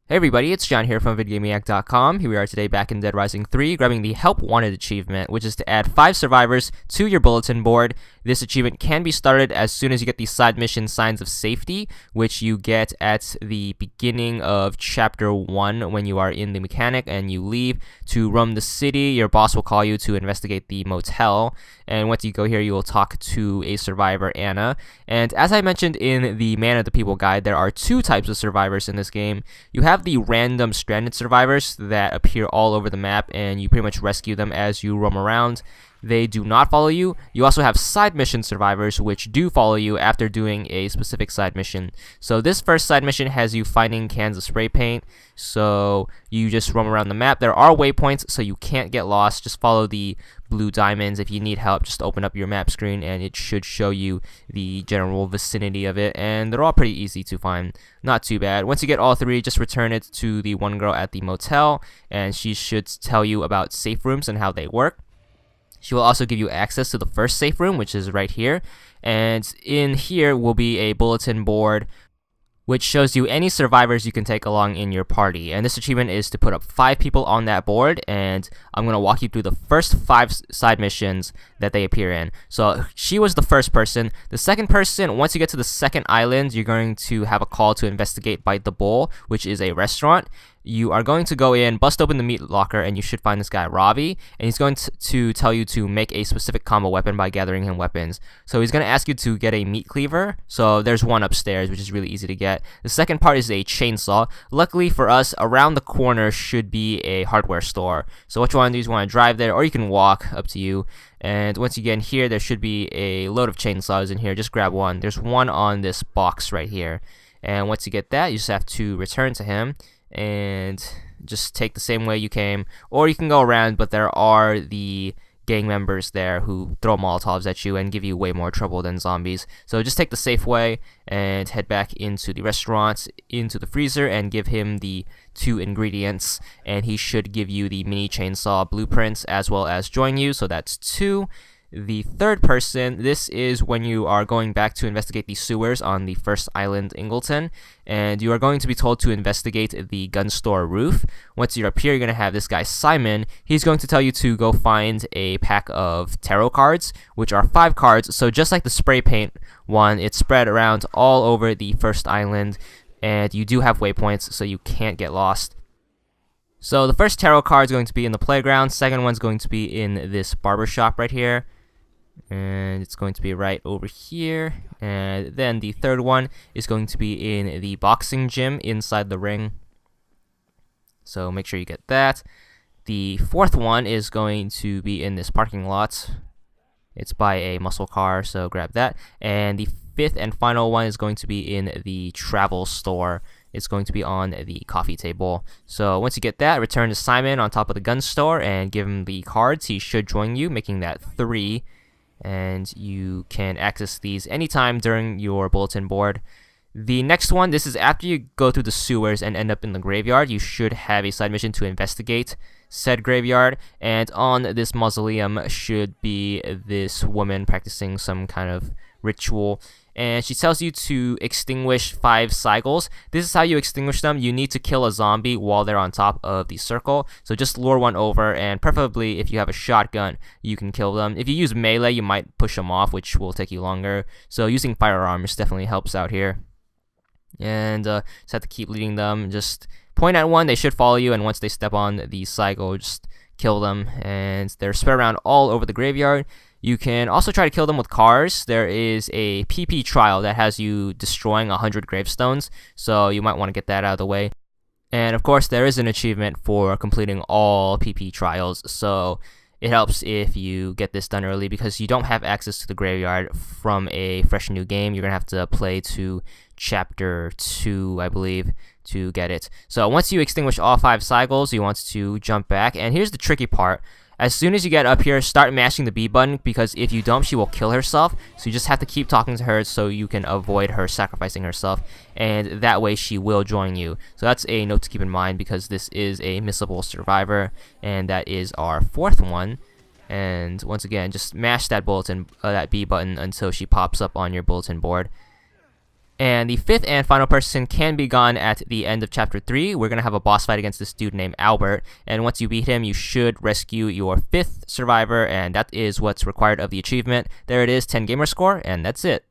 Hey everybody, it's John here from VidGamiac.com. Here we are today back in Dead Rising 3, grabbing the Help Wanted achievement, which is to add 5 survivors to your bulletin board. This achievement can be started as soon as you get the side mission Signs of Safety, which you get at the beginning of Chapter 1 when you are in the mechanic and you leave to roam the city. Your boss will call you to investigate the motel, and once you go here, you will talk to a survivor, Anna. And as I mentioned in the Man of the People guide, there are 2 types of survivors in this game. You have the random stranded survivors that appear all over the map, and you pretty much rescue them as you roam around. They do not follow you. You also have side mission survivors, which do follow you after doing a specific side mission. So this first side mission has you finding cans of spray paint. So you just roam around the map. There are waypoints, so you can't get lost. Just follow the blue diamonds. If you need help, just open up your map screen and it should show you the general vicinity of it. And they're all pretty easy to find. Not too bad. Once you get all 3, just return it to the one girl at the motel, and she should tell you about safe rooms and how they work. She will also give you access to the first safe room, which is right here. And in here will be a bulletin board which shows you any survivors you can take along in your party. And this achievement is to put up 5 people on that board, and I'm going to walk you through the first 5 side missions that they appear in. So she was the first person. The second person, once you get to the second island, you're going to have a call to investigate Bite the Bull, which is a restaurant. You are going to go in, bust open the meat locker, and you should find this guy, Robbie, and he's going to tell you to make a specific combo weapon by gathering him weapons. So he's going to ask you to get a meat cleaver. So there's one upstairs, which is really easy to get. The second part is a chainsaw. Luckily for us, around the corner should be a hardware store. So what you want to do is you want to drive there, or you can walk, up to you. And once you get in here, there should be a load of chainsaws in here. Just grab one. There's one on this box right here. And once you get that, you just have to return to him and just take the same way you came, or you can go around, but there are the gang members there who throw Molotovs at you and give you way more trouble than zombies. So just take the safe way and head back into the restaurant, into the freezer, and give him the 2 ingredients, and he should give you the mini chainsaw blueprints as well as join you. So that's 2. The third person, this is when you are going back to investigate the sewers on the first island, Ingleton, and you are going to be told to investigate the gun store roof. Once you're up here, you're going to have this guy, Simon. He's going to tell you to go find a pack of tarot cards, which are 5 cards. So just like the spray paint one, it's spread around all over the first island, and you do have waypoints, so you can't get lost. So the first tarot card is going to be in the playground. Second one's going to be in this barber shop right here. And it's going to be right over here. And then the third one is going to be in the boxing gym inside the ring. So make sure you get that. The fourth one is going to be in this parking lot. It's by a muscle car, so grab that. And the fifth and final one is going to be in the travel store. It's going to be on the coffee table. So once you get that, return to Simon on top of the gun store and give him the cards. He should join you, making that 3. And you can access these anytime during your bulletin board. The next one, this is after you go through the sewers and end up in the graveyard. You should have a side mission to investigate said graveyard, and on this mausoleum should be this woman practicing some kind of ritual, and she tells you to extinguish 5 sigils. This is how you extinguish them. You need to kill a zombie while they're on top of the circle, so just lure one over, and preferably if you have a shotgun, you can kill them. If you use melee, you might push them off, which will take you longer, so using firearms definitely helps out here. And just have to keep leading them. Just point at one, they should follow you, and once they step on the cycle, just kill them. And they're spread around all over the graveyard. You can also try to kill them with cars. There is a PP trial that has you destroying 100 gravestones, so you might want to get that out of the way. And of course, there is an achievement for completing all PP trials, so it helps if you get this done early because you don't have access to the graveyard from a fresh new game. You're going to have to play to Chapter 2, I believe, to get it. So once you extinguish all 5 cycles, you want to jump back. And here's the tricky part. As soon as you get up here, start mashing the B button, because if you don't, she will kill herself. So you just have to keep talking to her so you can avoid her sacrificing herself, and that way she will join you. So that's a note to keep in mind, because this is a missable survivor, and that is our 4th one. And once again, just mash that B button until she pops up on your bulletin board. And the fifth and final person can be gone at the end of Chapter 3. We're going to have a boss fight against this dude named Albert, and once you beat him, you should rescue your fifth survivor, and that is what's required of the achievement. There it is, 10 gamer score, and that's it.